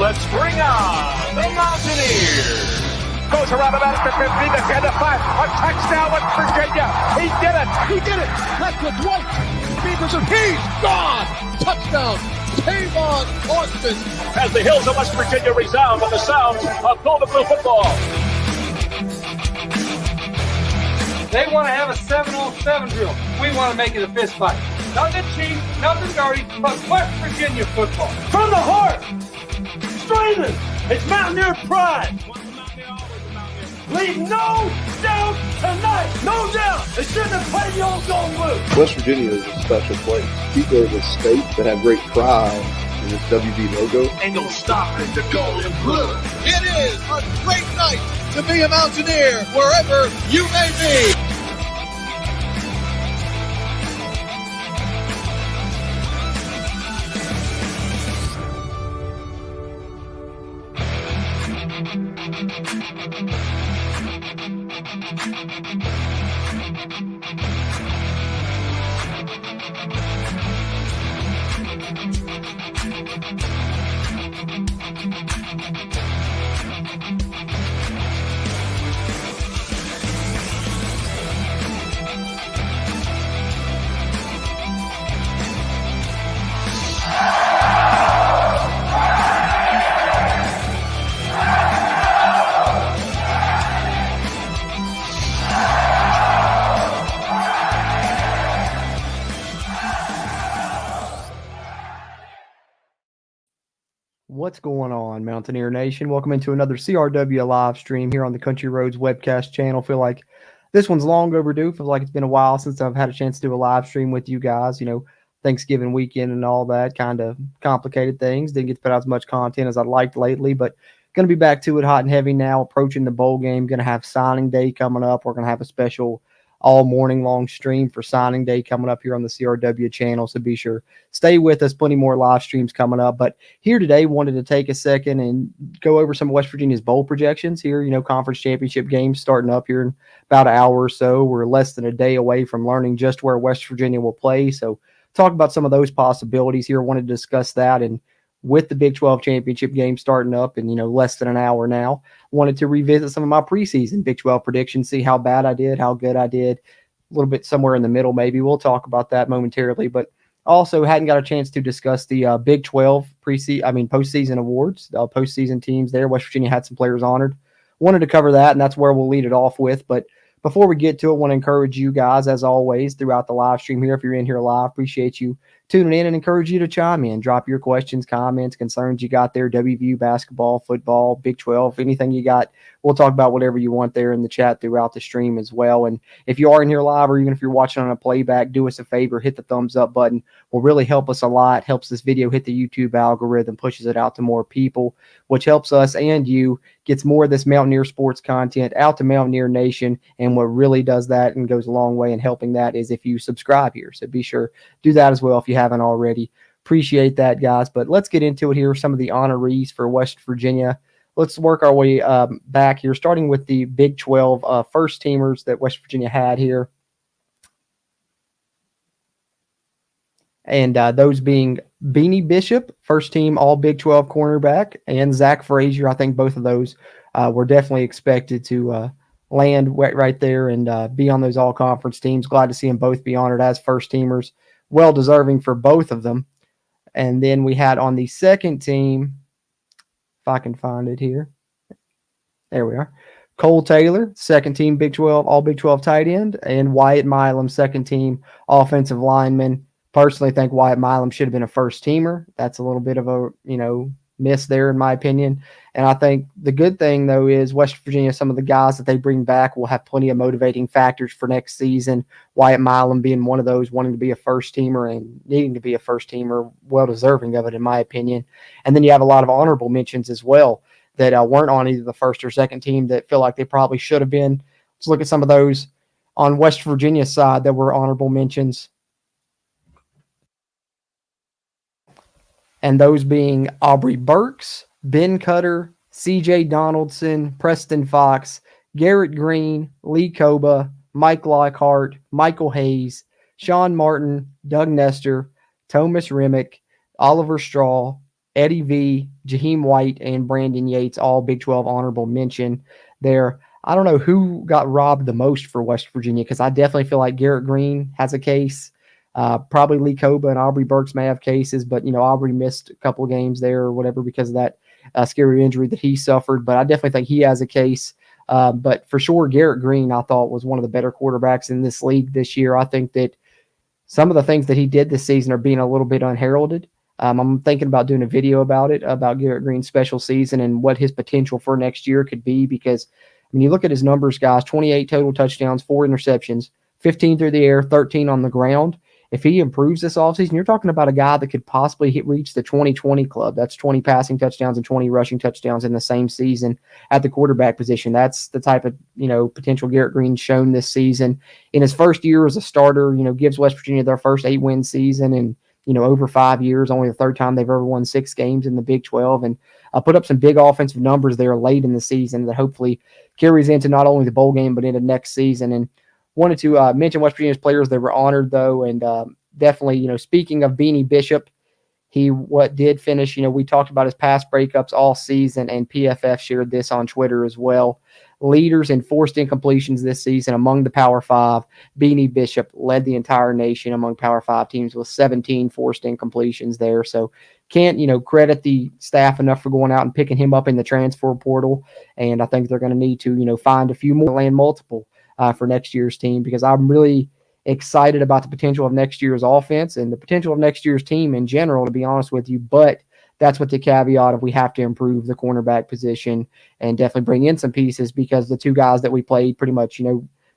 Let's bring on the Mountaineers. Goes around about the 50, the 10 to 5. A touchdown with Virginia. He did it. He did it. Left with White. Beaverson. He's gone. Touchdown. Tavon Austin. As the hills of West Virginia resound with the sounds of Golden Blue football. They want to have a 7-on-7 drill. We want to make it a fist fight. Nothing cheap, nothing dirty, but West Virginia football. From the heart. Streaming. It's Mountaineer pride. Leave no doubt tonight. No doubt. They shouldn't have played the old Golden Blue. West Virginia is a special place. People of the state that have great pride in this WV logo. Ain't no stopping the Golden Blue. It is a great night to be a Mountaineer wherever you may be. What's going on, Mountaineer Nation? Welcome into another CRW live stream here on the Country Roads webcast channel. Feel like this one's long overdue. Feel like it's been a while since I've had a chance to do a live stream with you guys. You know, Thanksgiving weekend and all that kind of complicated things. Didn't get to put out as much content as I'd liked lately, but going to be back to it hot and heavy now, approaching the bowl game. Going to have signing day coming up. We're going to have a special all morning long stream for signing day coming up here on the CRW channel. So be sure, stay with us. Plenty more live streams coming up. But here today, wanted to take a second and go over some of West Virginia's bowl projections here. You know, conference championship games starting up here in about an hour or so. We're less than a day away from learning just where West Virginia will play. So talk about some of those possibilities here. Wanted to discuss that. And with the Big 12 championship game starting up in, less than an hour now, wanted to revisit some of my preseason Big 12 predictions, see how bad I did, how good I did, a little bit somewhere in the middle maybe. We'll talk about that momentarily, but also hadn't got a chance to discuss the Big 12 postseason awards, postseason teams there. West Virginia had some players honored. Wanted to cover that, and that's where we'll lead it off with. But before we get to it, I want to encourage you guys, as always, throughout the live stream here. If you're in here live, appreciate you tuning in and encourage you to chime in. Drop your questions, comments, concerns you got there. WVU basketball, football, Big 12, anything you got. We'll talk about whatever you want there in the chat throughout the stream as well. And if you are in here live, or even if you're watching on a playback, do us a favor, hit the thumbs up button. Will really help us a lot. Helps this video hit the YouTube algorithm, pushes it out to more people, which helps us and you, gets more of this Mountaineer sports content out to Mountaineer Nation. And what really does that and goes a long way in helping that is if you subscribe here. So be sure do that as well if you haven't already. Appreciate that, guys. But let's get into it here. Some of the honorees for West Virginia. Let's work our way back here, starting with the Big 12 first teamers that West Virginia had here. And those being Beanie Bishop, first team all Big 12 cornerback, and Zach Frazier. I think both of those were definitely expected to land right there and be on those all-conference teams. Glad to see them both be honored as first teamers. Well deserving for both of them. And then we had on the second team, if I can find it here. There we are. Cole Taylor, second team Big 12, all Big 12 tight end, and Wyatt Milam, second team offensive lineman. Personally think Wyatt Milam should have been a first teamer. That's a little bit of a, miss there in my opinion. And I think the good thing though is West Virginia, some of the guys that they bring back will have plenty of motivating factors for next season. Wyatt Milam being one of those, wanting to be a first teamer and needing to be a first teamer, well deserving of it in my opinion. And then you have a lot of honorable mentions as well that weren't on either the first or second team that feel like they probably should have been. Let's look at some of those on West Virginia's side that were honorable mentions. and those being Aubrey Burks, Ben Cutter, CJ Donaldson, Preston Fox, Garrett Green, Lee Koba, Mike Lockhart, Michael Hayes, Sean Martin, Doug Nestor, Thomas Remick, Oliver Straw, Eddie V, Jaheim White, and Brandon Yates, all Big 12 honorable mention there. I don't know who got robbed the most for West Virginia, because I definitely feel like Garrett Green has a case. Probably Lee Koba and Aubrey Burks may have cases, but, Aubrey missed a couple of games there or whatever because of that scary injury that he suffered. But I definitely think he has a case. But for sure, Garrett Green, I thought, was one of the better quarterbacks in this league this year. I think that some of the things that he did this season are being a little bit unheralded. I'm thinking about doing a video about it, about Garrett Green's special season and what his potential for next year could be, because when you look at his numbers, guys, 28 total touchdowns, 4 interceptions, 15 through the air, 13 on the ground. If he improves this offseason, you're talking about a guy that could possibly reach the 20-20 club. That's 20 passing touchdowns and 20 rushing touchdowns in the same season at the quarterback position. That's the type of, potential Garrett Green's shown this season. In his first year as a starter, gives West Virginia their first 8-win season in, over 5 years, only the third time they've ever won 6 games in the Big 12, and put up some big offensive numbers there late in the season that hopefully carries into not only the bowl game but into next season. And wanted to mention West Virginia's players that were honored, though, and definitely, speaking of Beanie Bishop, he did finish, we talked about his pass breakups all season, and PFF shared this on Twitter as well. Leaders in forced incompletions this season among the Power 5. Beanie Bishop led the entire nation among Power 5 teams with 17 forced incompletions there. So can't, credit the staff enough for going out and picking him up in the transfer portal. And I think they're going to need to, find a few more, land multiple for next year's team, because I'm really excited about the potential of next year's offense and the potential of next year's team in general, to be honest with you. But that's what the caveat of we have to improve the cornerback position and definitely bring in some pieces, because the two guys that we played pretty much,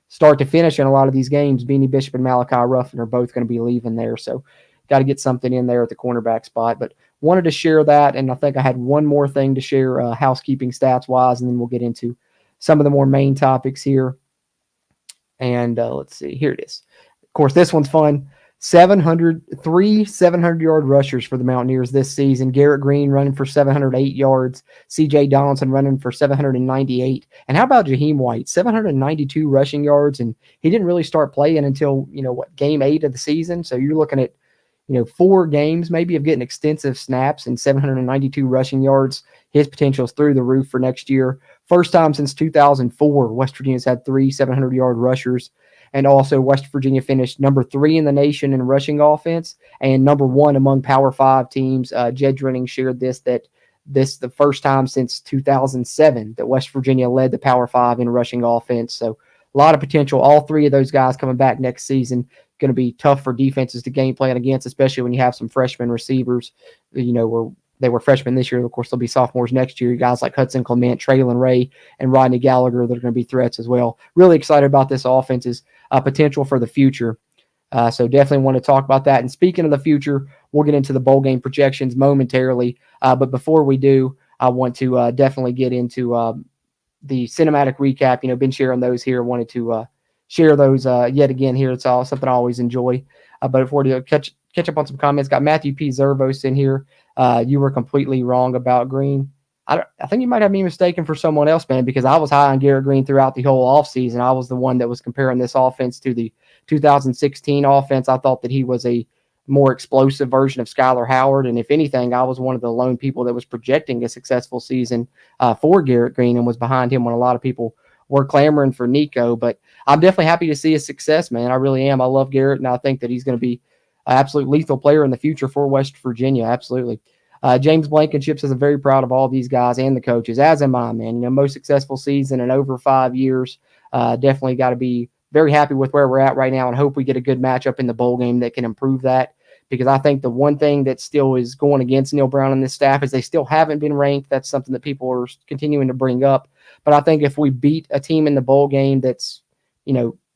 start to finish in a lot of these games, Beanie Bishop and Malachi Ruffin, are both going to be leaving there. So got to get something in there at the cornerback spot. But wanted to share that, and I think I had one more thing to share housekeeping stats-wise, and then we'll get into some of the more main topics here. And let's see, here it is. Of course, this one's fun. 700-yard rushers for the Mountaineers this season. Garrett Green running for 708 yards. CJ Donaldson running for 798. And how about Jaheim White? 792 rushing yards, and he didn't really start playing until, game 8 of the season. So you're looking at, 4 games maybe of getting extensive snaps and 792 rushing yards. His potential is through the roof for next year. First time since 2004, West Virginia's had 3 700-yard rushers. And also West Virginia finished number 3 in the nation in rushing offense and number 1 among Power 5 teams. Jed Drenning shared that the first time since 2007 that West Virginia led the Power 5 in rushing offense. So a lot of potential. All 3 of those guys coming back next season. Going to be tough for defenses to game plan against, especially when you have some freshman receivers, they were freshmen this year. Of course, they'll be sophomores next year. Guys like Hudson Clement, Traylon Ray, and Rodney Gallagher that are going to be threats as well. Really excited about this offense's potential for the future. So definitely want to talk about that. And speaking of the future, we'll get into the bowl game projections momentarily. But before we do, I want to definitely get into the cinematic recap. Been sharing those here. Wanted to share those yet again here. It's all something I always enjoy. But before we catch up on some comments, got Matthew P. Zervos in here. You were completely wrong about Green. I think you might have me mistaken for someone else, man, because I was high on Garrett Green throughout the whole offseason. I was the one that was comparing this offense to the 2016 offense. I thought that he was a more explosive version of Skylar Howard. And if anything, I was one of the lone people that was projecting a successful season for Garrett Green and was behind him when a lot of people were clamoring for Nico. But I'm definitely happy to see his success, man. I really am. I love Garrett, and I think that he's going to be an absolute lethal player in the future for West Virginia. Absolutely. James Blankenship says, I'm very proud of all these guys and the coaches, as am I, man. Most successful season in over 5 years. Definitely got to be very happy with where we're at right now and hope we get a good matchup in the bowl game that can improve that, because I think the one thing that still is going against Neil Brown and this staff is they still haven't been ranked. That's something that people are continuing to bring up. But I think if we beat a team in the bowl game that's,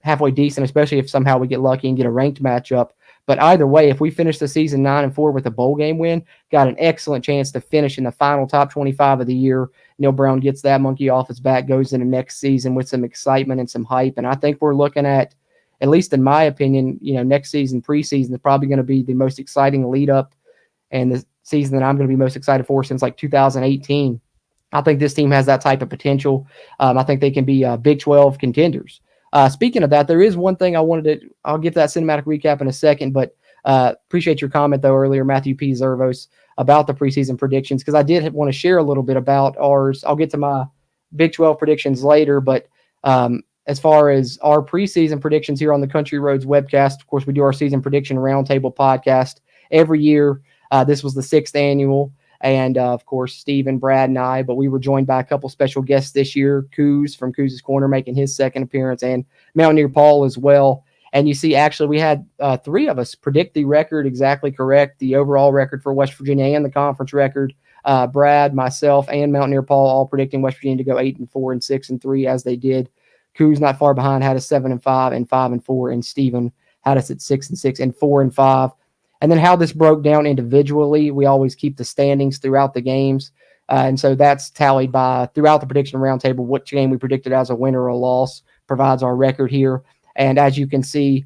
halfway decent, especially if somehow we get lucky and get a ranked matchup. But either way, if we finish the season 9-4 with a bowl game win, got an excellent chance to finish in the final top 25 of the year. Neil Brown gets that monkey off his back, goes into next season with some excitement and some hype. And I think we're looking at least in my opinion, next season, preseason is probably going to be the most exciting lead up and the season that I'm going to be most excited for since like 2018. I think this team has that type of potential. I think they can be Big 12 contenders. Speaking of that, there is one thing I'll get that cinematic recap in a second, but appreciate your comment though earlier, Matthew P. Zervos, about the preseason predictions, because I did want to share a little bit about ours. I'll get to my Big 12 predictions later, but as far as our preseason predictions here on the Country Roads webcast, of course, we do our season prediction roundtable podcast every year. This was the 6th annual. And, of course, Steve and Brad and I, but we were joined by a couple special guests this year, Coos from Coos' Corner making his second appearance, and Mountaineer Paul as well. And you see, actually, we had 3 of us predict the record exactly correct, the overall record for West Virginia and the conference record. Brad, myself, and Mountaineer Paul all predicting West Virginia to go 8-4 and 6-3 as they did. Coos not far behind had us 7-5 and 5-4, and Steven had us at 6-6 and 4-5. And then how this broke down individually, we always keep the standings throughout the games. And so that's tallied by throughout the prediction roundtable, which game we predicted as a win or a loss provides our record here. And as you can see,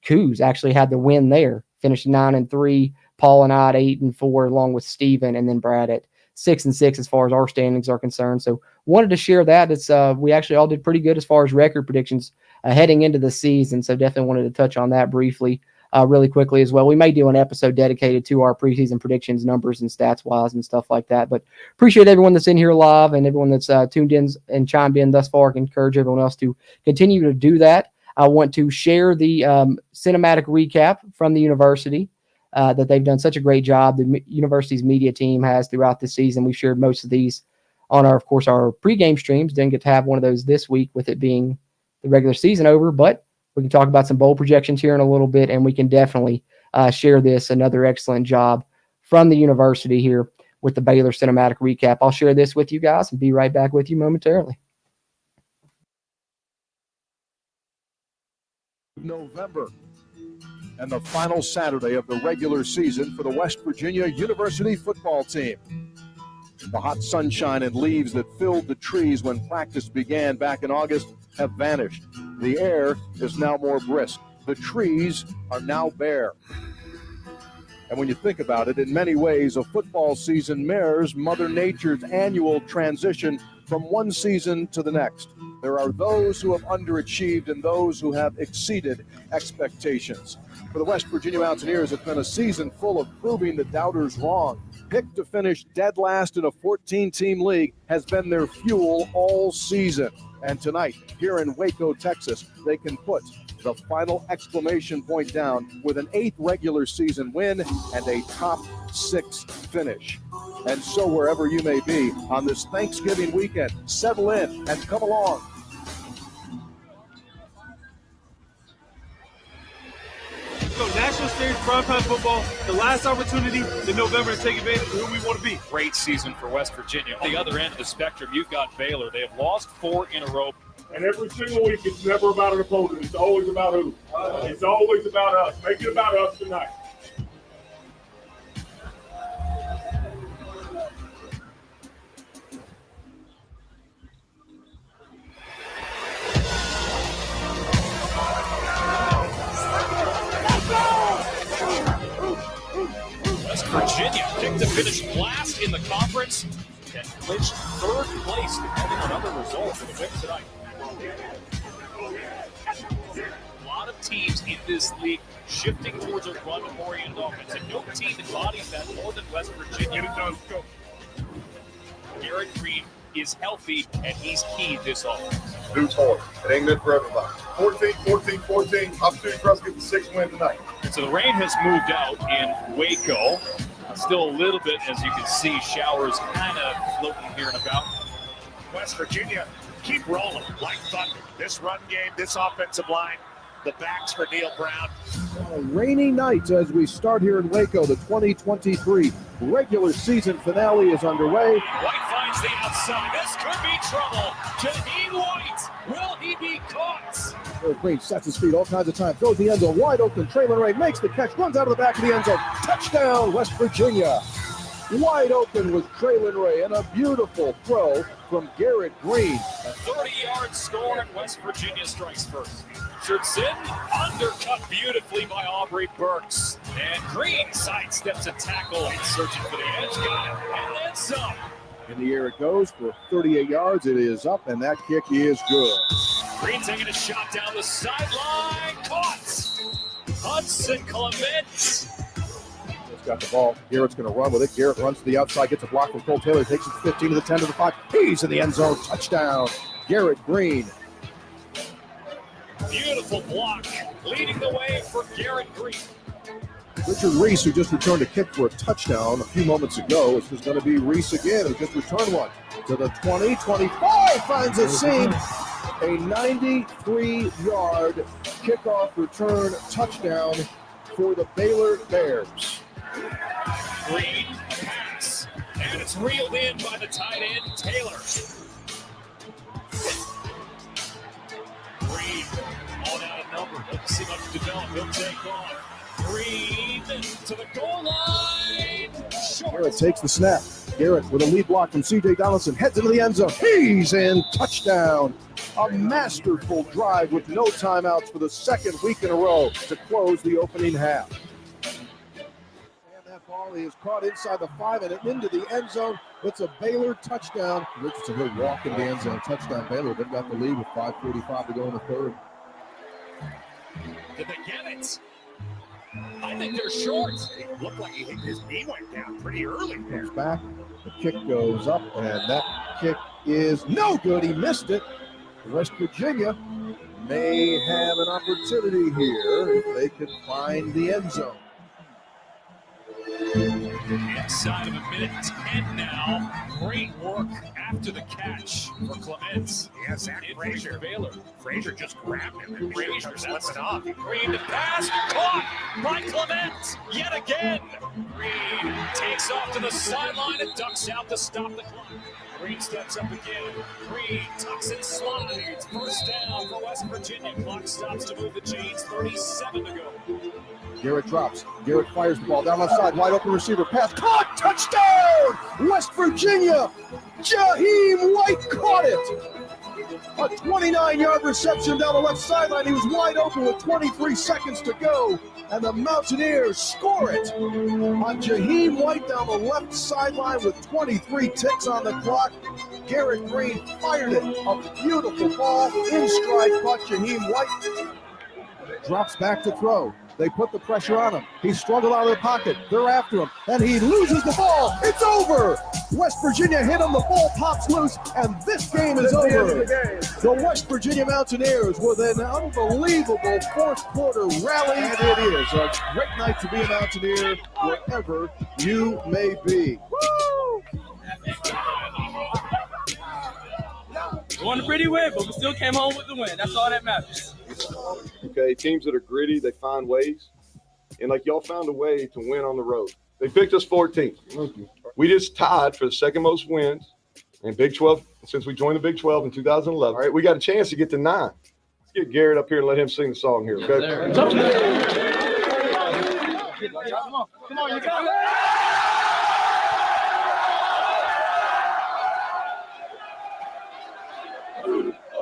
Coos actually had the win there, finished 9-3. Paul and I at 8-4, along with Steven, and then Brad at 6-6 as far as our standings are concerned. So wanted to share that. It's we actually all did pretty good as far as record predictions heading into the season. So definitely wanted to touch on that briefly. Really quickly as well. We may do an episode dedicated to our preseason predictions, numbers and stats wise and stuff like that. But appreciate everyone that's in here live and everyone that's tuned in and chimed in thus far. I can encourage everyone else to continue to do that. I want to share the cinematic recap from the university that they've done such a great job. The university's media team has throughout the season. We've shared most of these on our pregame streams. Didn't get to have one of those this week with it being the regular season over, but we can talk about some bowl projections here in a little bit, and we can definitely share this. Another excellent job from the university here with the Baylor cinematic recap. I'll share this with you guys and be right back with you momentarily. November and the final Saturday of the regular season for the West Virginia University football team. The hot sunshine and leaves that filled the trees when practice began back in August have vanished. The air is now more brisk. The trees are now bare. And when you think about it, in many ways, a football season mirrors Mother Nature's annual transition from one season to the next. There are those who have underachieved and those who have exceeded expectations. For the West Virginia Mountaineers, it's been a season full of proving the doubters wrong. Picked to finish dead last in a 14-team league has been their fuel all season. And tonight, here in Waco, Texas, they can put the final exclamation point down with an 8th regular season win and a top 6 finish. And so wherever you may be on this Thanksgiving weekend, settle in and come along. So National Stage primetime football, the last opportunity in November to take advantage of who we want to be. Great season for West Virginia. On the other end of the spectrum, you've got Baylor. They have lost 4 in a row. And every single week, it's never about an opponent. It's always about who. It's always about us. Make it about us tonight. West Virginia picked to finish last in the conference and clinched 3rd place depending on other results in the win tonight. A lot of teams in this league shifting towards a run-oriented offense, and no team embodies that more than West Virginia. Garrett Green is healthy, and he's key this offense. Dude's hard. It ain't good for everybody. 14. Opportunity for us to get the 6th win tonight. And so the rain has moved out in Waco. Still a little bit, as you can see, showers kind of floating here and about. West Virginia keep rolling like thunder. This run game, this offensive line, the backs for Neil Brown. A rainy night as we start here in Waco. The 2023 regular season finale is underway. White finds the outside. This could be trouble. Jaheim White. Will he be caught? Green sets his feet all kinds of time. Throws the end zone wide open. Traylon Ray makes the catch. Runs out of the back of the end zone. Touchdown, West Virginia. Wide open was Traylon Ray, and a beautiful throw from Garrett Green. A 30-yard score, and West Virginia strikes first. Richardson, undercut beautifully by Aubrey Burks. And Green sidesteps a tackle, searching for the edge, got it, and then some. In the air it goes for 38 yards. It is up, and that kick is good. Green taking a shot down the sideline, caught. Hudson Clements. Got the ball. Garrett's going to run with it. Garrett runs to the outside, gets a block from Cole Taylor, takes it 15 to the 10 to the 5. He's in the end zone. Touchdown, Garrett Green. Beautiful block, leading the way for Garrett Green. Richard Reese, who just returned a kick for a touchdown a few moments ago. This is going to be Reese again, who just returned one. To the 20, 25, finds a seam. A 93-yard kickoff return touchdown for the Baylor Bears. Green pass, and it's reeled in by the tight end, Taylor. Green, all out of number, doesn't see much to develop, he'll take off. Green to the goal line, short. Garrett takes the snap. Garrett with a lead block from C.J. Donaldson, heads into the end zone. He's in, touchdown. A masterful drive with no timeouts for the second week in a row to close the opening half. Ball is caught inside the 5 and into the end zone. It's a Baylor touchdown. Richardson will walk in the end zone. Touchdown Baylor. They've got the lead with 5:45 to go in the third. Did they get it? I think they're short. It looked like his knee went down pretty early there. Comes back. The kick goes up, and that kick is no good. He missed it. West Virginia may have an opportunity here if they can find the end zone. Inside of a minute 10 now. Great work after the catch for Clements. Yes, and Frazier. Baylor. Frazier just grabbed him and Frazier slipped it off. Green to pass, caught by Clements yet again. Green takes off to the sideline and ducks out to stop the clock. Green steps up again. Green tucks and slides. First down for West Virginia. Clock stops to move the chains. 37 to go. Garrett drops. Garrett fires the ball down left side. Wide open receiver. Pass. Caught. Touchdown! West Virginia. Jaheim White caught it. A 29-yard reception down the left sideline. He was wide open with 23 seconds to go. And the Mountaineers score it on Jaheim White down the left sideline with 23 ticks on the clock. Garrett Green fired it. A beautiful ball. In stride caught Jaheim White. Drops back to throw. They put the pressure on him. He struggled out of the pocket. They're after him. And he loses the ball. It's over. West Virginia hit him. The ball pops loose. And this game is over. The West Virginia Mountaineers with an unbelievable fourth quarter rally. And it is a great night to be a Mountaineer wherever you may be. Woo! It wasn't a pretty win, but we still came home with the win. That's all that matters. Okay, teams that are gritty, they find ways. And like y'all found a way to win on the road. They picked us 14th. We just tied for the second most wins in Big 12 since we joined the Big 12 in 2011. All right, we got a chance to get to 9. Let's get Garrett up here and let him sing the song here, okay? Come on, you got it.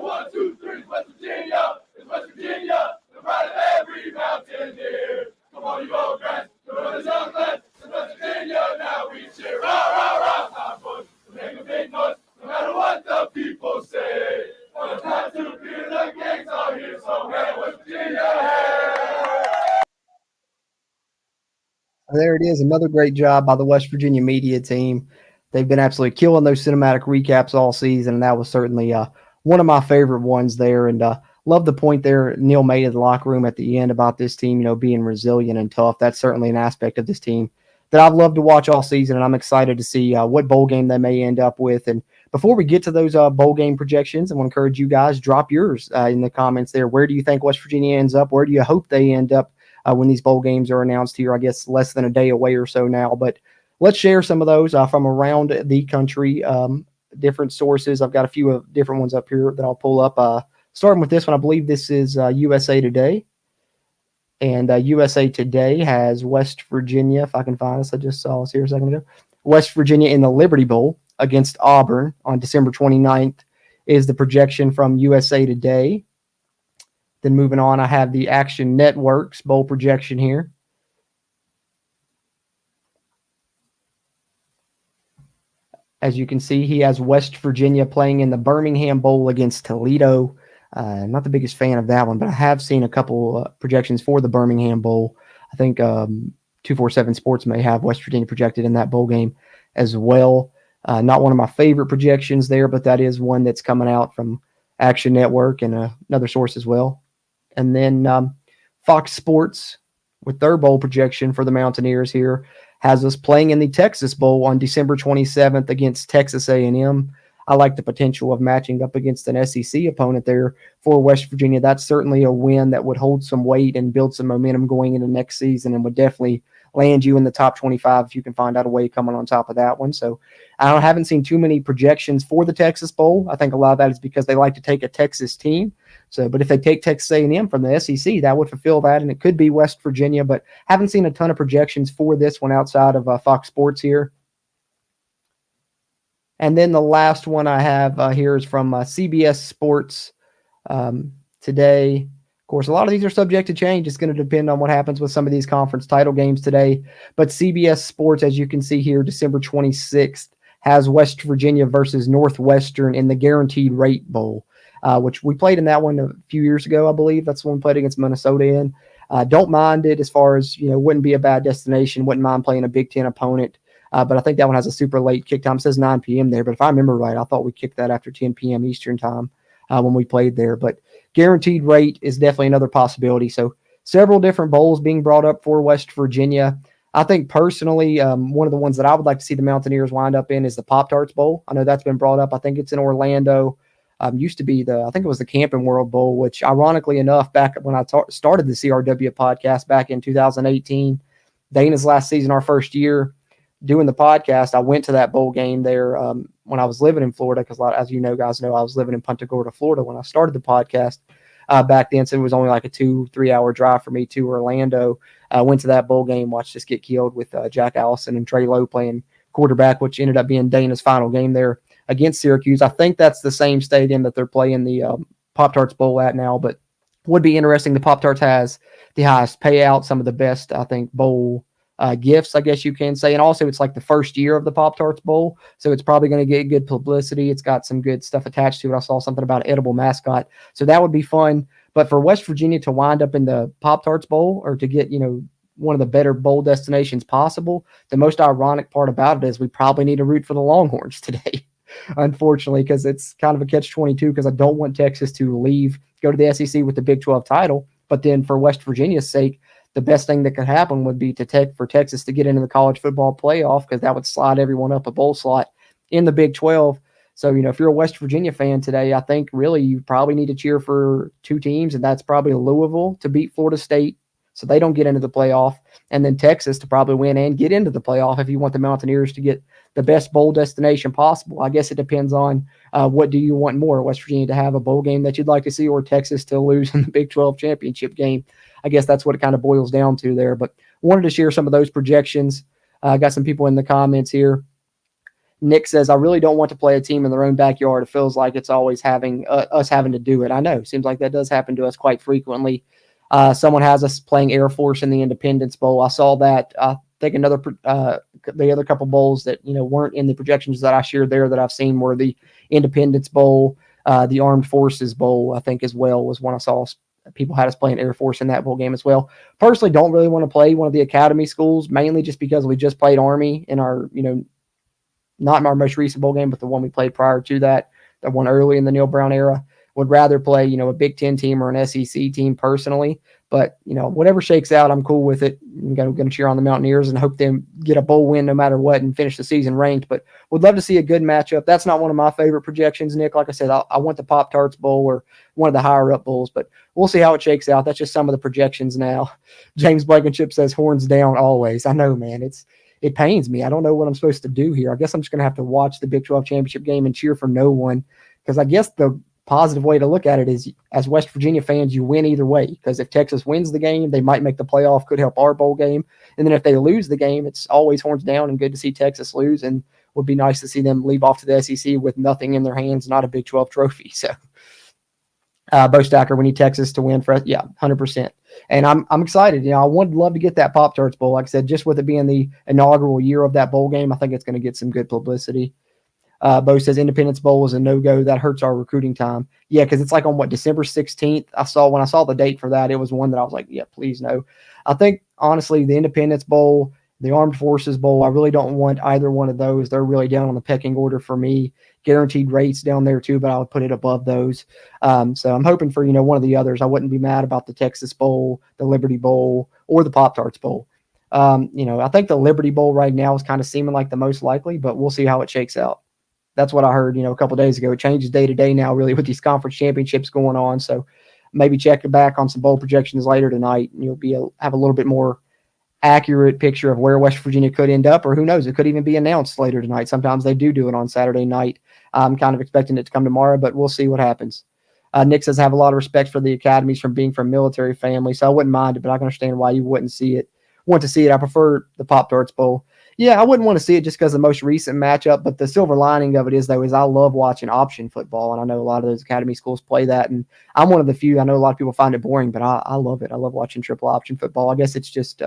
1, 2, 3, West Virginia. It's West Virginia, the pride of every Mountaineer. Come on, you old grass, come on, the young lads. It's West Virginia, now we cheer. Rah, rah, rah, time boys, we make a big noise, no matter what the people say. On the time to be the gangs out here, so hey, West Virginia, hey! There it is, another great job by the West Virginia media team. They've been absolutely killing those cinematic recaps all season, and that was certainly one of my favorite ones there. And love the point there Neil made in the locker room at the end about this team, being resilient and tough. That's certainly an aspect of this team that I've loved to watch all season, and I'm excited to see what bowl game they may end up with. And before we get to those bowl game projections, I want to encourage you guys, drop yours in the comments there. Where do you think West Virginia ends up? Where do you hope they end up when these bowl games are announced here? I guess less than a day away or so now, but let's share some of those from around the country, different sources. I've got a few different ones up here that I'll pull up. Starting with this one, I believe this is USA Today. And USA Today has West Virginia, if I can find us. I just saw us here a second ago. West Virginia in the Liberty Bowl against Auburn on December 29th is the projection from USA Today. Then moving on, I have the Action Network's bowl projection here. As you can see, he has West Virginia playing in the Birmingham Bowl against Toledo. I'm not the biggest fan of that one, but I have seen a couple projections for the Birmingham Bowl. I think 247 Sports may have West Virginia projected in that bowl game as well. Not one of my favorite projections there, but that is one that's coming out from Action Network and another source as well. And then Fox Sports, with their bowl projection for the Mountaineers here, has us playing in the Texas Bowl on December 27th against Texas A&M. I like the potential of matching up against an SEC opponent there for West Virginia. That's certainly a win that would hold some weight and build some momentum going into next season and would definitely land you in the top 25 if you can find out a way coming on top of that one. So I haven't seen too many projections for the Texas Bowl. I think a lot of that is because they like to take a Texas team. So, but if they take Texas A&M from the SEC, that would fulfill that, and it could be West Virginia, but haven't seen a ton of projections for this one outside of Fox Sports here. And then the last one I have here is from CBS Sports today. Of course, a lot of these are subject to change. It's going to depend on what happens with some of these conference title games today. But CBS Sports, as you can see here, December 26th, has West Virginia versus Northwestern in the Guaranteed Rate Bowl, which we played in that one a few years ago, I believe. That's the one we played against Minnesota in. Don't mind it as far as, wouldn't be a bad destination. Wouldn't mind playing a Big Ten opponent. But I think that one has a super late kick time. It says 9 p.m. there. But if I remember right, I thought we kicked that after 10 p.m. Eastern time when we played there. But Guaranteed Rate is definitely another possibility. So several different bowls being brought up for West Virginia. I think personally, one of the ones that I would like to see the Mountaineers wind up in is the Pop-Tarts Bowl. I know that's been brought up. I think it's in Orlando. Used to be I think it was the Camping World Bowl, which ironically enough, back when I started the CRW podcast back in 2018, Dana's last season, our first year doing the podcast, I went to that bowl game there when I was living in Florida, because as you guys know, I was living in Punta Gorda, Florida when I started the podcast back then. So it was only like a 2-3 hour drive for me to Orlando. I went to that bowl game, watched us get killed with Jack Allison and Trey Lowe playing quarterback, which ended up being Dana's final game there against Syracuse. I think that's the same stadium that they're playing the Pop-Tarts Bowl at now, but would be interesting. The Pop-Tarts has the highest payout, some of the best, I think, bowl gifts, I guess you can say. And also it's like the first year of the Pop-Tarts Bowl, so it's probably going to get good publicity. It's got some good stuff attached to it. I saw something about edible mascot, so that would be fun. But for West Virginia to wind up in the Pop-Tarts Bowl, or to get, one of the better bowl destinations possible, the most ironic part about it is we probably need to root for the Longhorns today, unfortunately, because it's kind of a catch-22, because I don't want Texas to go to the SEC with the Big 12 title. But then for West Virginia's sake, the best thing that could happen would be for Texas to get into the college football playoff, because that would slide everyone up a bowl slot in the Big 12. So, if you're a West Virginia fan today, I think really you probably need to cheer for two teams, and that's probably Louisville to beat Florida State so they don't get into the playoff, and then Texas to probably win and get into the playoff if you want the Mountaineers to get the best bowl destination possible. I guess it depends on what do you want more, West Virginia to have a bowl game that you'd like to see, or Texas to lose in the Big 12 championship game. I guess that's what it kind of boils down to there. But wanted to share some of those projections. Got some people in the comments here. Nick says, I really don't want to play a team in their own backyard. It feels like it's always us having to do it. I know. Seems like that does happen to us quite frequently. Someone has us playing Air Force in the Independence Bowl. I saw that. I think the other couple bowls that weren't in the projections that I shared there that I've seen were the Independence Bowl, the Armed Forces Bowl, I think as well, was one I saw. People had us playing Air Force in that bowl game as well. Personally, don't really want to play one of the academy schools, mainly just because we just played Army in our, not in our most recent bowl game, but the one we played prior to that, the one early in the Neil Brown era. Would rather play, a Big Ten team or an SEC team personally. But, whatever shakes out, I'm cool with it. I'm going to cheer on the Mountaineers and hope they get a bowl win no matter what and finish the season ranked. But would love to see a good matchup. That's not one of my favorite projections, Nick. Like I said, I want the Pop-Tarts Bowl or one of the higher-up bowls. But we'll see how it shakes out. That's just some of the projections now. James Blankenship says, horns down always. I know, man. It pains me. I don't know what I'm supposed to do here. I guess I'm just going to have to watch the Big 12 championship game and cheer for no one, because I guess the positive way to look at it is, as West Virginia fans, you win either way, because if Texas wins the game, they might make the playoff, could help our bowl game. And then if they lose the game, it's always horns down and good to see Texas lose, and would be nice to see them leave off to the SEC with nothing in their hands, not a Big 12 trophy. So Bo Stacker, we need Texas to win for us. Yeah, 100%. And I'm excited. I would love to get that Pop-Tarts Bowl. Like I said, just with it being the inaugural year of that bowl game, I think it's going to get some good publicity. Bo says Independence Bowl is a no-go. That hurts our recruiting time. Yeah, because it's like on December 16th. When I saw the date for that, it was one that I was like, yeah, please no. I think, honestly, the Independence Bowl, the Armed Forces Bowl, I really don't want either one of those. They're really down on the pecking order for me. Guaranteed rates down there too, but I would put it above those. So I'm hoping for, one of the others. I wouldn't be mad about the Texas Bowl, the Liberty Bowl, or the Pop-Tarts Bowl. I think the Liberty Bowl right now is kind of seeming like the most likely, but we'll see how it shakes out. That's what I heard, a couple of days ago. It changes day to day now, really, with these conference championships going on. So maybe check back on some bowl projections later tonight, and you'll have a little bit more accurate picture of where West Virginia could end up, or who knows, it could even be announced later tonight. Sometimes they do it on Saturday night. I'm kind of expecting it to come tomorrow, but we'll see what happens. Nick says, I have a lot of respect for the academies from being from military families, so I wouldn't mind it, but I can understand why you wouldn't want to see it. I prefer the Pop-Tarts Bowl. Yeah, I wouldn't want to see it just because of the most recent matchup, but the silver lining of it is I love watching option football, and I know a lot of those academy schools play that, and I'm one of the few. I know a lot of people find it boring, but I love it. I love watching triple option football. I guess it's just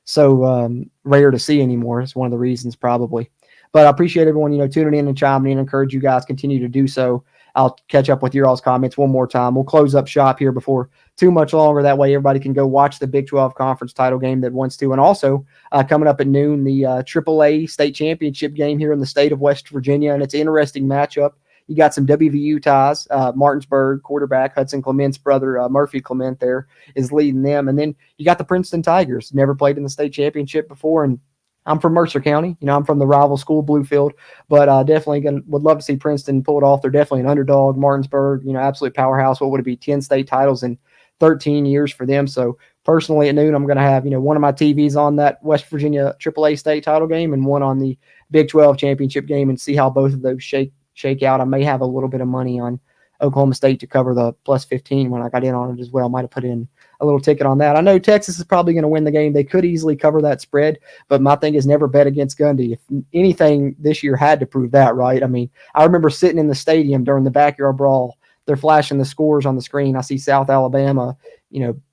so rare to see anymore. It's one of the reasons probably. But I appreciate everyone, tuning in and chiming in. I encourage you guys continue to do so. I'll catch up with your all's comments one more time. We'll close up shop here before too much longer. That way everybody can go watch the Big 12 conference title game that wants to. And also coming up at noon, the AAA state championship game here in the state of West Virginia. And it's an interesting matchup. You got some WVU ties. Martinsburg quarterback Hudson Clement's brother, Murphy Clement, there is leading them. And then you got the Princeton Tigers, never played in the state championship before. And I'm from Mercer County. I'm from the rival school, Bluefield, but definitely would love to see Princeton pull it off. They're definitely an underdog. Martinsburg, absolute powerhouse. What would it be? 10 state titles in 13 years for them. So personally at noon, I'm going to have, one of my TVs on that West Virginia AAA state title game and one on the Big 12 championship game and see how both of those shake out. I may have a little bit of money on Oklahoma State to cover the plus 15 when I got in on it as well. Might have put in a little ticket on that. I know Texas is probably going to win the game. They could easily cover that spread, but my thing is never bet against Gundy. If anything this year had to prove that, right? I mean, I remember sitting in the stadium during the backyard brawl. They're flashing the scores on the screen. I see South Alabama,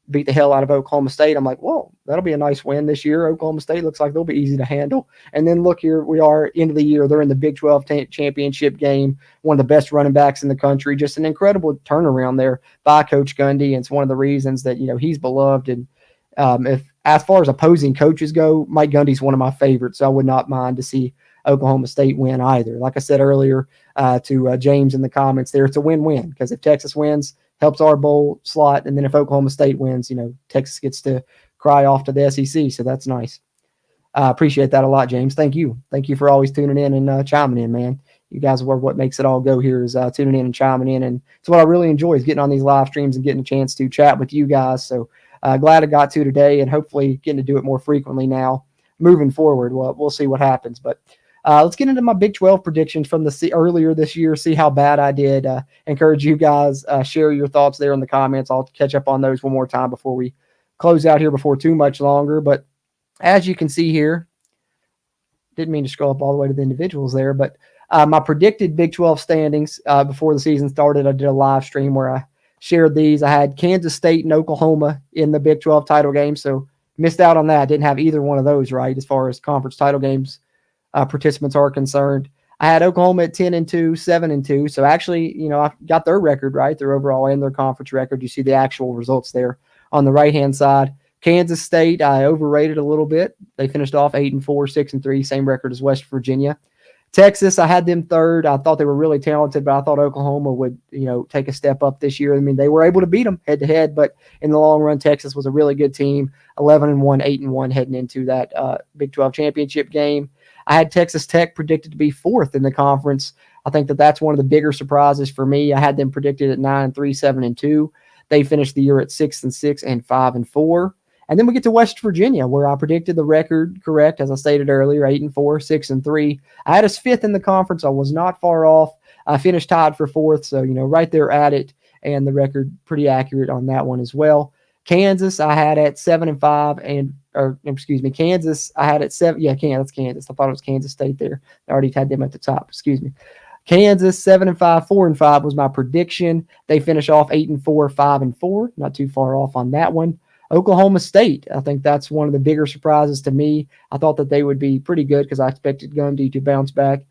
beat the hell out of Oklahoma State. I'm like, whoa, that'll be a nice win this year. Oklahoma State looks like they'll be easy to handle. And then look, here we are, end of the year. They're in the Big 12 championship game, one of the best running backs in the country. Just an incredible turnaround there by Coach Gundy. And it's one of the reasons that, he's beloved. And if as far as opposing coaches go, Mike Gundy's one of my favorites. So I would not mind to see Oklahoma State win either. Like I said earlier to James in the comments there, it's a win-win because if Texas wins, helps our bowl slot. And then if Oklahoma State wins, Texas gets to cry off to the SEC. So that's nice. I appreciate that a lot, James. Thank you. Thank you for always tuning in and chiming in, man. You guys are what makes it all go here is tuning in and chiming in. And it's what I really enjoy is getting on these live streams and getting a chance to chat with you guys. So glad I got to today and hopefully getting to do it more frequently now moving forward. Well, we'll see what happens. But let's get into my Big 12 predictions from earlier this year, see how bad I did. Encourage you guys, share your thoughts there in the comments. I'll catch up on those one more time before we close out here before too much longer. But as you can see here, didn't mean to scroll up all the way to the individuals there, but my predicted Big 12 standings before the season started, I did a live stream where I shared these. I had Kansas State and Oklahoma in the Big 12 title game, so missed out on that. Didn't have either one of those right as far as conference title games participants are concerned. I had Oklahoma at 10-2, 7-2. So actually, I got their record right, their overall and their conference record. You see the actual results there on the right-hand side. Kansas State, I overrated a little bit. They finished off 8-4, 6-3, same record as West Virginia. Texas, I had them third. I thought they were really talented, but I thought Oklahoma would, take a step up this year. I mean, they were able to beat them head-to-head, but in the long run, Texas was a really good team, 11-1, 8-1 heading into that Big 12 championship game. I had Texas Tech predicted to be fourth in the conference. I think that's one of the bigger surprises for me. I had them predicted at 9-3, 7-2. They finished the year at 6-6 and 5-4. And then we get to West Virginia, where I predicted the record correct, as I stated earlier, 8-4, 6-3. I had us fifth in the conference. I was not far off. I finished tied for fourth, so right there at it, and the record pretty accurate on that one as well. Kansas, I had at 7-5, Kansas, I had at 7. Yeah, that's Kansas. I thought it was Kansas State there. I already had them at the top. Excuse me. Kansas 7-5, 4-5 was my prediction. They finish off 8-4, 5-4. Not too far off on that one. Oklahoma State, I think that's one of the bigger surprises to me. I thought that they would be pretty good because I expected Gundy to bounce back,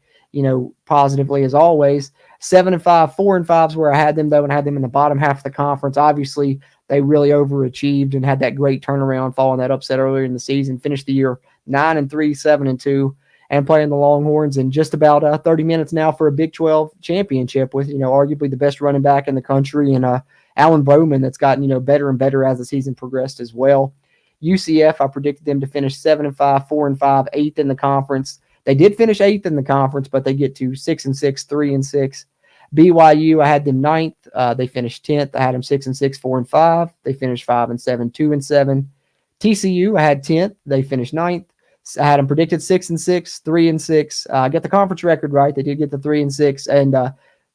positively as always. 7-5, 4-5 is where I had them though, and I had them in the bottom half of the conference. Obviously, they really overachieved and had that great turnaround following that upset earlier in the season. Finished the year 9-3, 7-2. And playing the Longhorns in just about 30 minutes now for a Big 12 championship with, arguably the best running back in the country and Alan Bowman that's gotten, better and better as the season progressed as well. UCF, I predicted them to finish 7-5, 4-5, 8th in the conference. They did finish 8th in the conference, but they get to 6-6, 3-6. BYU, I had them 9th. They finished 10th. I had them 6-6, 4-5. They finished 5-7, 2-7. TCU, I had 10th. They finished 9th. I had them predicted 6-6, 3-6. I got the conference record right. They did get the 3-6 and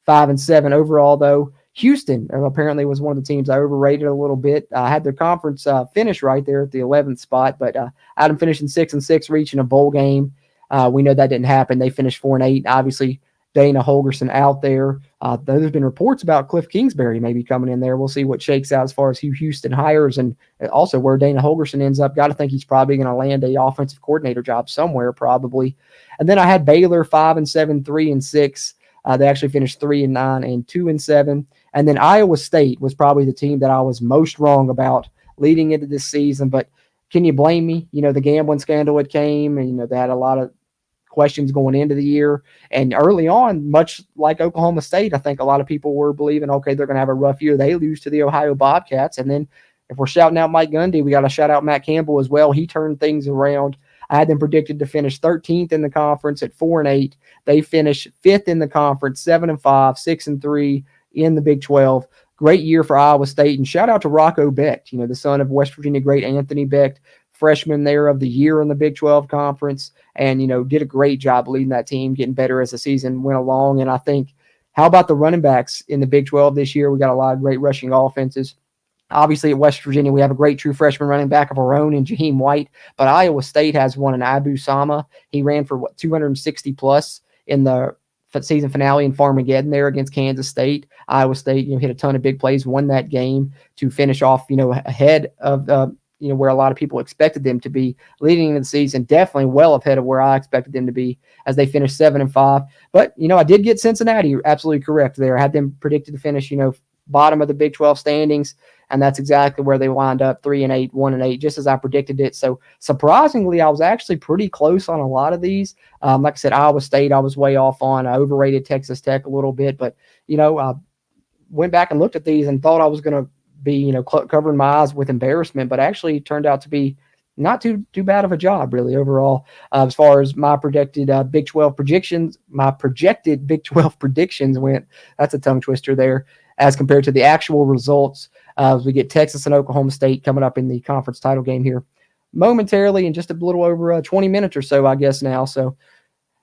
5-7 overall, though. Houston apparently was one of the teams I overrated a little bit. I had their conference finish right there at the 11th spot, but I had them finishing 6-6, reaching a bowl game. We know that didn't happen. They finished 4-8. Obviously, Dana Holgerson out there. There's been reports about Cliff Kingsbury maybe coming in there. We'll see what shakes out as far as who Houston hires and also where Dana Holgerson ends up. Got to think he's probably going to land a offensive coordinator job somewhere probably. And then I had Baylor 5-7, 3-6. They actually finished 3-9 and 2-7. And then Iowa State was probably the team that I was most wrong about leading into this season. But can you blame me? The gambling scandal had came and, they had a lot of questions going into the year. And early on, much like Oklahoma State, I think a lot of people were believing, okay, they're going to have a rough year. They lose to the Ohio Bobcats. And then if we're shouting out Mike Gundy, we got to shout out Matt Campbell as well. He turned things around. I had them predicted to finish 13th in the conference at 4-8. They finished 5th in the conference, 7-5, 6-3 in the Big 12. Great year for Iowa State. And shout out to Rocco Becht, the son of West Virginia great Anthony Becht, freshman there of the year in the Big 12 conference, and, did a great job leading that team, getting better as the season went along. And I think, how about the running backs in the Big 12 this year? We got a lot of great rushing offenses. Obviously, at West Virginia, we have a great true freshman running back of our own in Jaheim White, but Iowa State has one in Abu Sama. He ran for 260 plus in the season finale in Farmageddon there against Kansas State. Iowa State, hit a ton of big plays, won that game to finish off, ahead of where a lot of people expected them to be leading into the season. Definitely well ahead of where I expected them to be as they finished 7-5. But, I did get Cincinnati absolutely correct there. I had them predicted to finish, bottom of the Big 12 standings, and that's exactly where they wind up, 3-8, 1-8, just as I predicted it. So surprisingly, I was actually pretty close on a lot of these. Like I said, Iowa State I was way off on. I overrated Texas Tech a little bit, but, I went back and looked at these and thought I was going to be, covering my eyes with embarrassment, but actually turned out to be not too bad of a job really overall. As far as my projected Big 12 predictions, my projected Big 12 predictions went, that's a tongue twister there, as compared to the actual results. We get Texas and Oklahoma State coming up in the conference title game here momentarily in just a little over 20 minutes or so, I guess now. So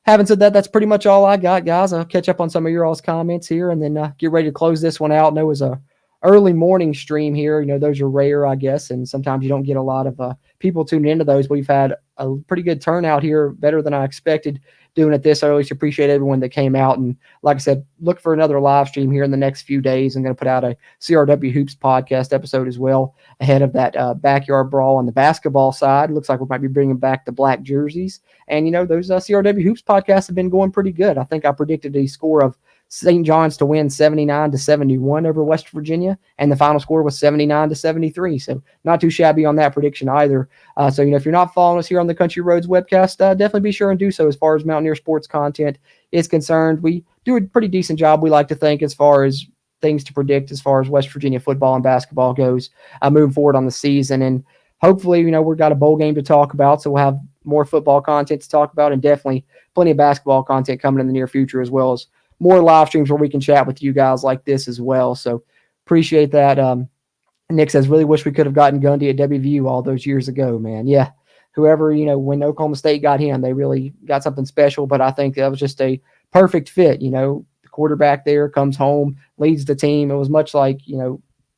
having said that, that's pretty much all I got, guys. I'll catch up on some of your all's comments here and then get ready to close this one out. I know it was a early morning stream here. Those are rare, I guess, and sometimes you don't get a lot of people tuning into those. We've had a pretty good turnout here, better than I expected doing it this early. So appreciate everyone that came out. And like I said, look for another live stream here in the next few days. I'm going to put out a CRW Hoops podcast episode as well ahead of that backyard brawl on the basketball side. Looks like we might be bringing back the black jerseys. And, those CRW Hoops podcasts have been going pretty good. I think I predicted a score of St. John's to win 79-71 over West Virginia, and the final score was 79-73. So not too shabby on that prediction either. So if you're not following us here on the Country Roads webcast, definitely be sure and do so. As far as Mountaineer sports content is concerned, we do a pretty decent job, we like to think, as far as things to predict as far as West Virginia football and basketball goes moving forward on the season. And hopefully, we've got a bowl game to talk about, so we'll have more football content to talk about, and definitely plenty of basketball content coming in the near future, as well as more live streams where we can chat with you guys like this as well. So appreciate that. Nick says, really wish we could have gotten Gundy at WVU all those years ago, man. Yeah. Whoever, when Oklahoma State got him, they really got something special, but I think that was just a perfect fit. The quarterback there comes home, leads the team. It was much like,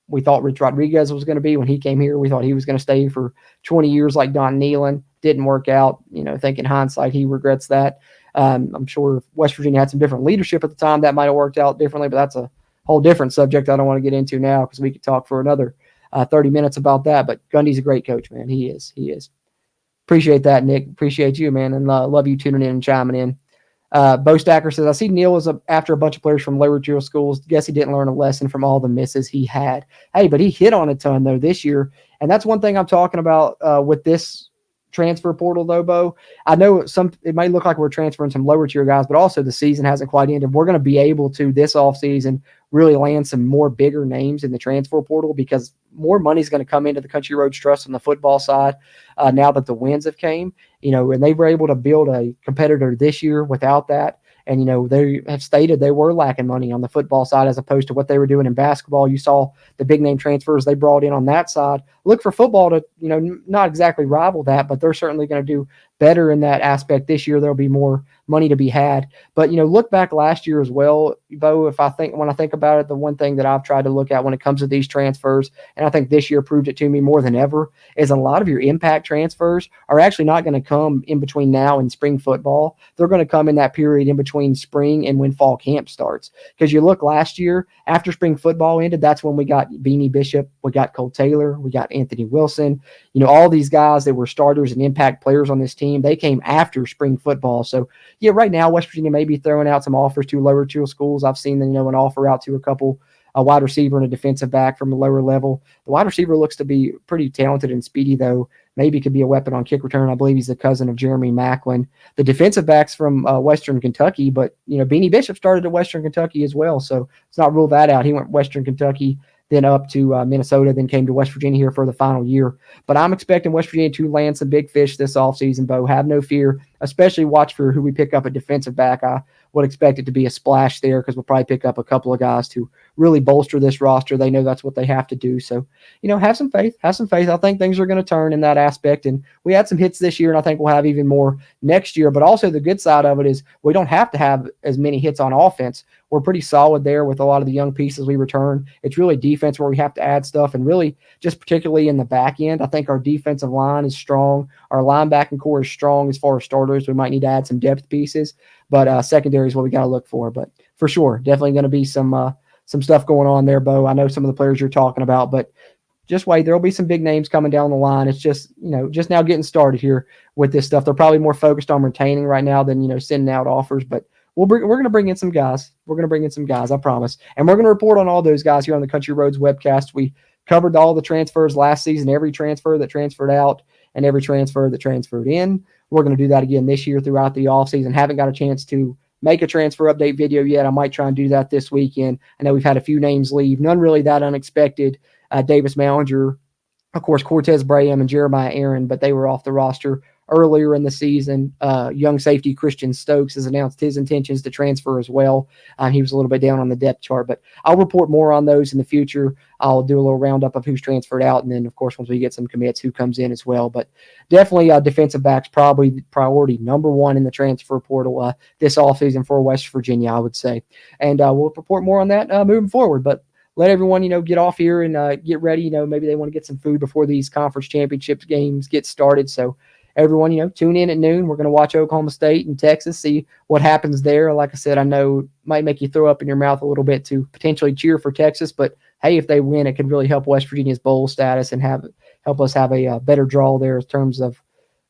we thought Rich Rodriguez was going to be when he came here. We thought he was going to stay for 20 years like Don Nealon. Didn't work out. I think in hindsight, he regrets that. I'm sure if West Virginia had some different leadership at the time, that might have worked out differently, but that's a whole different subject I don't want to get into now because we could talk for another 30 minutes about that. But Gundy's a great coach, man. He is. Appreciate that, Nick. Appreciate you, man, and love you tuning in and chiming in. Bo Stacker says, I see Neil is after a bunch of players from lower tier schools. Guess he didn't learn a lesson from all the misses he had. Hey, but he hit on a ton, though, this year. And that's one thing I'm talking about with this transfer portal, though, Bo. I know it might look like we're transferring some lower tier guys, but also the season hasn't quite ended. We're going to be able to, this offseason, really land some more bigger names in the transfer portal because more money is going to come into the Country Roads Trust on the football side now that the wins have came, and they were able to build a competitor this year without that. And, they have stated they were lacking money on the football side as opposed to what they were doing in basketball. You saw the big name transfers they brought in on that side. Look for football to, not exactly rival that, but they're certainly going to do better in that aspect this year. There'll be more money to be had. But, look back last year as well, Bo, when I think about it, the one thing that I've tried to look at when it comes to these transfers, and I think this year proved it to me more than ever, is a lot of your impact transfers are actually not going to come in between now and spring football. They're going to come in that period in between spring and when fall camp starts. Because you look last year, after spring football ended, that's when we got Beanie Bishop, we got Cole Taylor, we got Anthony Wilson. All these guys that were starters and impact players on this team, they came after spring football. So, yeah, right now, West Virginia may be throwing out some offers to lower tier schools. I've seen them, an offer out to a wide receiver and a defensive back from a lower level. The wide receiver looks to be pretty talented and speedy, though. Maybe could be a weapon on kick return. I believe he's the cousin of Jeremy Macklin. The defensive back's from Western Kentucky, but, Beanie Bishop started at Western Kentucky as well, so let's not rule that out. He went Western Kentucky, then up to Minnesota, then came to West Virginia here for the final year. But I'm expecting West Virginia to land some big fish this offseason, Bo. Have no fear, especially watch for who we pick up at defensive back. I would expect it to be a splash there because we'll probably pick up a couple of guys to really bolster this roster. They know that's what they have to do. So, have some faith. Have some faith. I think things are going to turn in that aspect. And we had some hits this year, and I think we'll have even more next year. But also the good side of it is we don't have to have as many hits on offense. We're pretty solid there with a lot of the young pieces we return. It's really defense where we have to add stuff, and really just particularly in the back end, I think our defensive line is strong. Our linebacking core is strong as far as starters. We might need to add some depth pieces, but secondary is what we got to look for. But for sure, definitely going to be some stuff going on there, Bo. I know some of the players you're talking about, but just wait. There'll be some big names coming down the line. It's just, just now getting started here with this stuff. They're probably more focused on retaining right now than, sending out offers, but we're going to bring in some guys. We're going to bring in some guys, I promise. And we're going to report on all those guys here on the Country Roads webcast. We covered all the transfers last season, every transfer that transferred out and every transfer that transferred in. We're going to do that again this year throughout the offseason. Haven't got a chance to make a transfer update video yet. I might try and do that this weekend. I know we've had a few names leave, none really that unexpected. Davis Mallinger, of course, Cortez Braham and Jeremiah Aaron, but they were off the roster earlier in the season. Young safety Christian Stokes has announced his intentions to transfer as well. He was a little bit down on the depth chart, but I'll report more on those in the future. I'll do a little roundup of who's transferred out, and then, of course, once we get some commits, who comes in as well. But definitely defensive backs probably priority number one in the transfer portal this offseason for West Virginia, I would say. And we'll report more on that moving forward. But let everyone, get off here and get ready. Maybe they want to get some food before these conference championship games get started. So everyone, tune in at noon. We're going to watch Oklahoma State and Texas, see what happens there. Like I said, I know it might make you throw up in your mouth a little bit to potentially cheer for Texas, but hey, if they win, it could really help West Virginia's bowl status and help us have a better draw there in terms of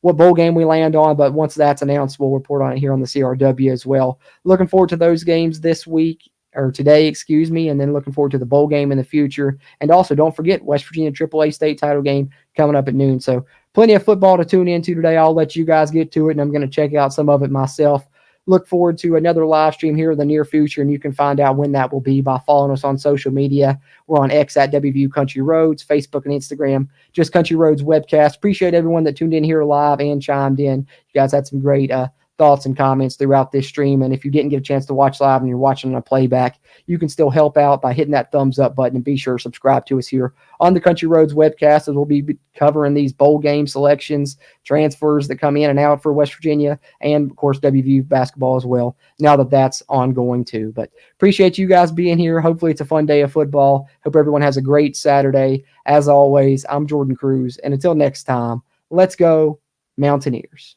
what bowl game we land on. But once that's announced, we'll report on it here on the CRW as well. Looking forward to those games this week. Or today, and then looking forward to the bowl game in the future. And also, don't forget, West Virginia AAA state title game coming up at noon. So plenty of football to tune into today. I'll let you guys get to it, and I'm going to check out some of it myself. Look forward to another live stream here in the near future, and you can find out when that will be by following us on social media. We're on X at WVU Country Roads, Facebook and Instagram, just Country Roads Webcast. Appreciate everyone that tuned in here live and chimed in. You guys had some great thoughts and comments throughout this stream. And if you didn't get a chance to watch live and you're watching on a playback, you can still help out by hitting that thumbs up button, and be sure to subscribe to us here on the Country Roads webcast, as we'll be covering these bowl game selections, transfers that come in and out for West Virginia, and of course WVU basketball as well, now that that's ongoing too. But appreciate you guys being here. Hopefully it's a fun day of football. Hope everyone has a great Saturday. As always, I'm Jordan Cruz, and until next time, let's go Mountaineers.